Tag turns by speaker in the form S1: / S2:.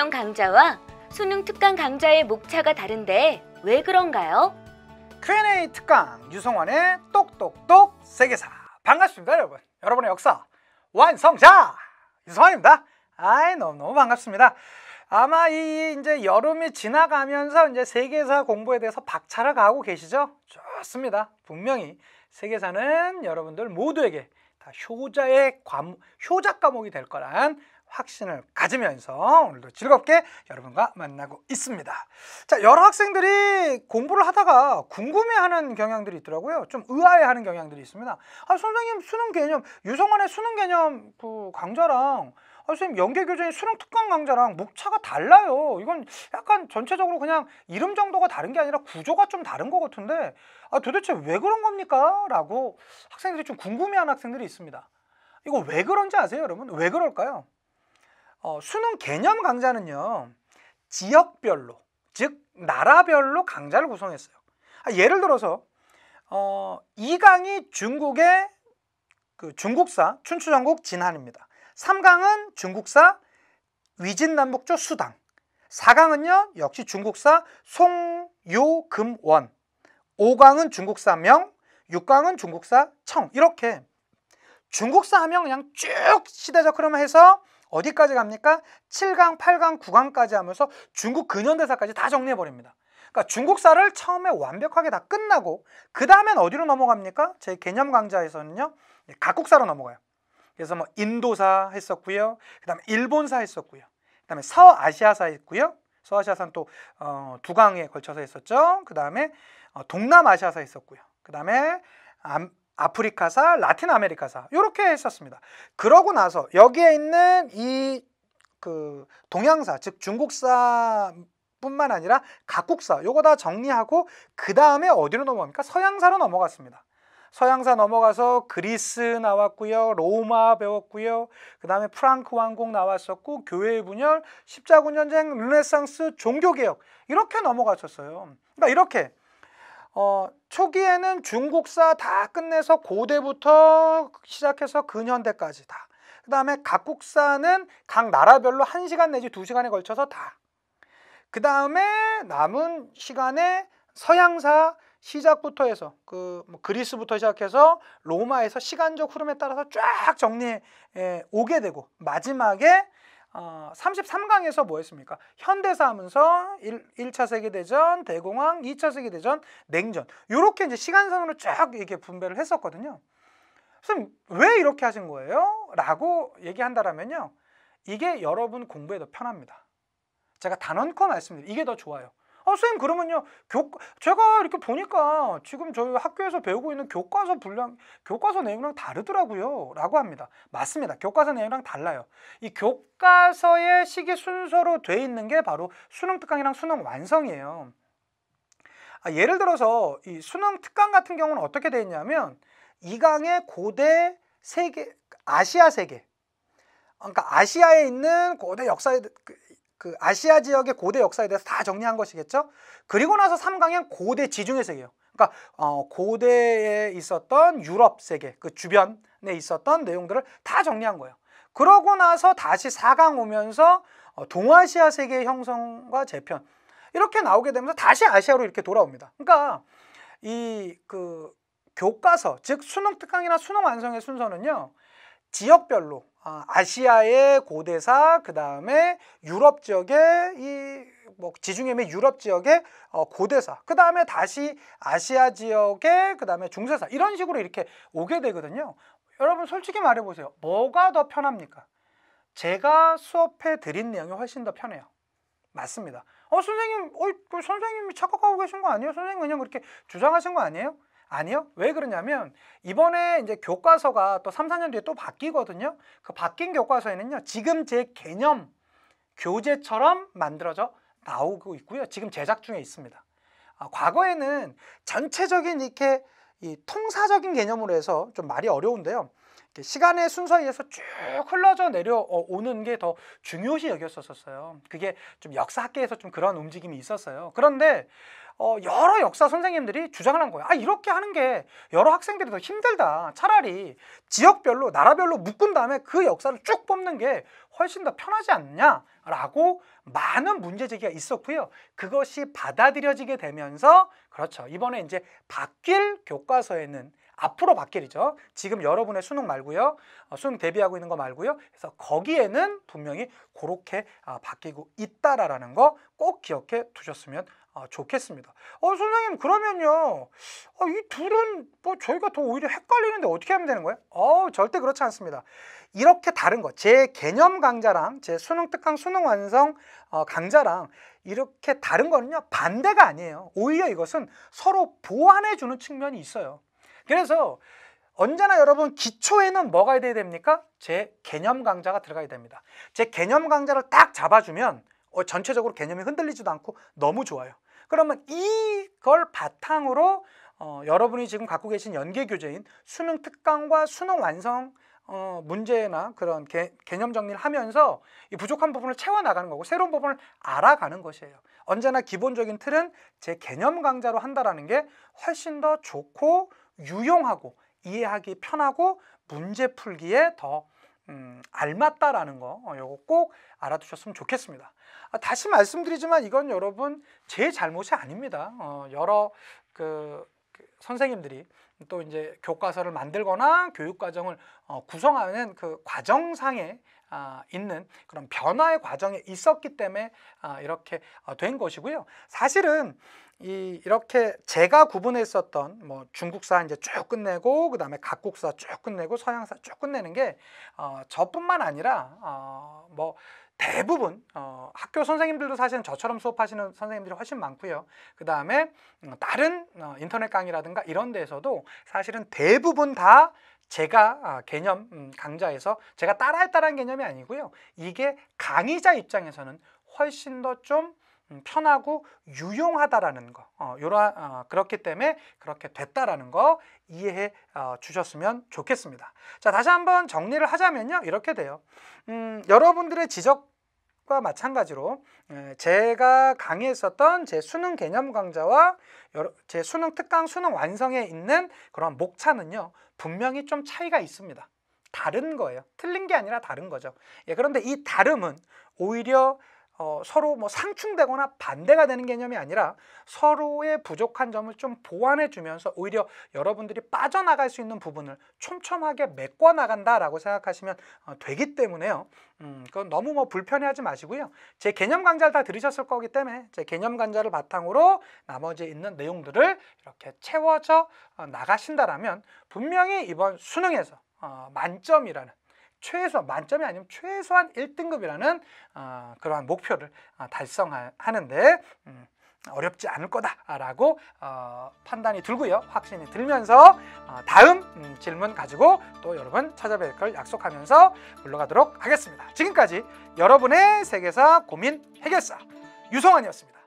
S1: 개념 강좌와 수능 특강 강좌의 목차가 다른데 왜 그런가요?
S2: Q&A 특강 유성환의 똑똑똑 세계사. 반갑습니다, 여러분. 여러분의 역사 완성자 유성환입니다. 너무 반갑습니다. 아마 이제 여름이 지나가면서 이제 세계사 공부에 대해서 박차를 가하고 계시죠? 좋습니다. 분명히 세계사는 여러분들 모두에게 다 효자 과목이 될 거란 확신을 가지면서 오늘도 즐겁게 여러분과 만나고 있습니다. 자, 여러 학생들이 공부를 하다가 궁금해하는 경향들이 있더라고요. 좀 의아해하는 경향들이 있습니다. 선생님, 수능 개념, 유성환의 수능 개념 그 강좌랑 선생님 연계교재인 수능 특강 강좌랑 목차가 달라요. 이건 약간 전체적으로 그냥 이름 정도가 다른 게 아니라 구조가 좀 다른 것 같은데 도대체 왜 그런 겁니까? 라고 학생들이 좀 궁금해하는 학생들이 있습니다. 이거 왜 그런지 아세요, 여러분? 왜 그럴까요? 수능 개념 강좌는요, 지역별로, 즉 나라별로 강좌를 구성했어요. 예를 들어서 이 강이 중국의 중국사 춘추전국 진한입니다. 3강은 중국사 위진남북조 수당, 4강은요 역시 중국사 송요금원, 5강은 중국사 명, 6강은 중국사 청. 이렇게 중국사 하면 그냥 쭉 시대적 흐름을 해서 어디까지 갑니까? 7강, 8강, 9강까지 하면서 중국 근현대사까지 다 정리해버립니다. 그러니까 중국사를 처음에 완벽하게 다 끝나고 그 다음엔 어디로 넘어갑니까? 제 개념 강좌에서는요 각국사로 넘어가요. 그래서 뭐 인도사 했었고요, 그 다음에 일본사 했었고요, 그 다음에 서아시아사 했고요, 서아시아사는 또 2강에 걸쳐서 했었죠. 그 다음에 동남아시아사 했었고요, 그 다음에 아프리카사, 라틴 아메리카사 이렇게 했었습니다. 그러고 나서 여기에 있는 이 동양사, 즉 중국사 뿐만 아니라 각국사 요거 다 정리하고 그 다음에 어디로 넘어갑니까? 서양사로 넘어갔습니다. 서양사 넘어가서 그리스 나왔고요, 로마 배웠고요, 그 다음에 프랑크 왕국 나왔었고, 교회 분열, 십자군 전쟁, 르네상스, 종교개혁 이렇게 넘어갔었어요. 그러니까 이렇게 초기에는 중국사 다 끝내서 고대부터 시작해서 근현대까지 다. 그 다음에 각국사는 각 나라별로 1시간 내지 2시간에 걸쳐서 다. 그 다음에 남은 시간에 서양사 시작부터 해서 그리스부터 시작해서 로마에서 시간적 흐름에 따라서 쫙 정리해 오게 되고, 마지막에 33강에서 뭐 했습니까? 현대사 하면서 1차 세계대전, 대공황, 2차 세계대전, 냉전 이렇게 이제 시간선으로 쫙 이렇게 분배를 했었거든요. 선생님 왜 이렇게 하신 거예요? 라고 얘기한다면요, 이게 여러분 공부에 더 편합니다. 제가 단언코 말씀드려요. 이게 더 좋아요. 선생님 그러면요, 제가 이렇게 보니까 지금 저희 학교에서 배우고 있는 교과서 내용이랑 다르더라고요 라고 합니다. 맞습니다. 교과서 내용이랑 달라요. 이 교과서의 시기 순서로 돼 있는 게 바로 수능 특강이랑 수능 완성이에요. 예를 들어서 이 수능 특강 같은 경우는 어떻게 돼 있냐면 2강의 고대 세계, 아시아 세계, 그러니까 아시아에 있는 고대 역사에 아시아 지역의 고대 역사에 대해서 다 정리한 것이겠죠. 그리고 나서 3강엔 고대 지중해 세계예요. 그러니까 고대에 있었던 유럽 세계, 그 주변에 있었던 내용들을 다 정리한 거예요. 그러고 나서 다시 4강 오면서 동아시아 세계의 형성과 재편 이렇게 나오게 되면서 다시 아시아로 이렇게 돌아옵니다. 그러니까 이 교과서, 즉 수능 특강이나 수능 완성의 순서는요, 지역별로 아시아의 고대사, 그 다음에 유럽 지역의 지중해 및 유럽 지역의 고대사, 그 다음에 다시 아시아 지역의 그 다음에 중세사, 이런 식으로 이렇게 오게 되거든요. 여러분 솔직히 말해보세요. 뭐가 더 편합니까? 제가 수업해 드린 내용이 훨씬 더 편해요. 맞습니다. 선생님, 선생님이 착각하고 계신 거 아니에요? 선생님 그냥 그렇게 주장하신 거 아니에요? 아니요. 왜 그러냐면 이번에 이제 교과서가 또 3, 4년 뒤에 또 바뀌거든요. 그 바뀐 교과서에는요, 지금 제 개념 교재처럼 만들어져 나오고 있고요. 지금 제작 중에 있습니다. 과거에는 전체적인 이렇게 이 통사적인 개념으로 해서 좀 말이 어려운데요, 시간의 순서에 의해서 쭉 흘러져 내려오는 게 더 중요시 여겼었어요. 그게 좀 역사학계에서 좀 그런 움직임이 있었어요. 그런데 여러 역사 선생님들이 주장을 한 거예요. 이렇게 하는 게 여러 학생들이 더 힘들다. 차라리 지역별로, 나라별로 묶은 다음에 그 역사를 쭉 뽑는 게 훨씬 더 편하지 않냐라고 많은 문제 제기가 있었고요. 그것이 받아들여지게 되면서 그렇죠. 이번에 이제 바뀔 교과서에는 앞으로 바뀔이죠. 지금 여러분의 수능 말고요. 수능 대비하고 있는 거 말고요. 그래서 거기에는 분명히 그렇게 바뀌고 있다라는 거 꼭 기억해 두셨으면 좋겠습니다. 선생님 그러면요. 이 둘은 뭐 저희가 더 오히려 헷갈리는데 어떻게 하면 되는 거예요? 절대 그렇지 않습니다. 이렇게 다른 거, 제 개념 강좌랑 제 수능 특강 수능 완성 강좌랑 이렇게 다른 거는요. 반대가 아니에요. 오히려 이것은 서로 보완해 주는 측면이 있어요. 그래서 언제나 여러분 기초에는 뭐가 돼야 됩니까? 제 개념 강좌가 들어가야 됩니다. 제 개념 강좌를 딱 잡아주면 전체적으로 개념이 흔들리지도 않고 너무 좋아요. 그러면 이걸 바탕으로 여러분이 지금 갖고 계신 연계교재인 수능 특강과 수능 완성 문제나 그런 개념 정리를 하면서 이 부족한 부분을 채워나가는 거고 새로운 부분을 알아가는 것이에요. 언제나 기본적인 틀은 제 개념 강좌로 한다는 게 훨씬 더 좋고 유용하고 이해하기 편하고 문제 풀기에 더 알맞다라는 거 요거 꼭 알아두셨으면 좋겠습니다. 다시 말씀드리지만 이건 여러분 제 잘못이 아닙니다. 여러 선생님들이 또 이제 교과서를 만들거나 교육과정을 구성하는 그 과정상에 있는 그런 변화의 과정에 있었기 때문에 이렇게 된 것이고요. 사실은 이렇게 제가 구분했었던 뭐 중국사 이제 쭉 끝내고 그다음에 각국사 쭉 끝내고 서양사 쭉 끝내는 게 저뿐만 아니라 뭐 대부분 학교 선생님들도 사실은 저처럼 수업하시는 선생님들이 훨씬 많고요. 그 다음에 다른 인터넷 강의라든가 이런 데에서도 사실은 대부분 다 제가 개념 강좌에서 제가 따라했다는 개념이 아니고요. 이게 강의자 입장에서는 훨씬 더 좀 편하고 유용하다라는 거, 그렇기 때문에 그렇게 됐다라는 거 이해해 주셨으면 좋겠습니다. 자, 다시 한번 정리를 하자면요, 이렇게 돼요. 여러분들의 지적과 마찬가지로 제가 강의했었던 제 수능 개념 강좌와 제 수능 특강 수능 완성에 있는 그런 목차는요, 분명히 좀 차이가 있습니다. 다른 거예요. 틀린 게 아니라 다른 거죠. 그런데 이 다름은 오히려 서로 뭐 상충되거나 반대가 되는 개념이 아니라 서로의 부족한 점을 좀 보완해 주면서 오히려 여러분들이 빠져나갈 수 있는 부분을 촘촘하게 메꿔 나간다라고 생각하시면 되기 때문에요. 그건 너무 뭐 불편해하지 마시고요. 제 개념 강좌를 다 들으셨을 거기 때문에 제 개념 강좌를 바탕으로 나머지 있는 내용들을 이렇게 채워져 나가신다라면 분명히 이번 수능에서 만점이라는 최소한 만점이 아니면 최소한 1등급이라는 그러한 목표를 달성하는데 어렵지 않을 거다라고 판단이 들고요. 확신이 들면서 다음 질문 가지고 또 여러분 찾아뵐 걸 약속하면서 물러가도록 하겠습니다. 지금까지 여러분의 세계사 고민 해결사 유성환이었습니다.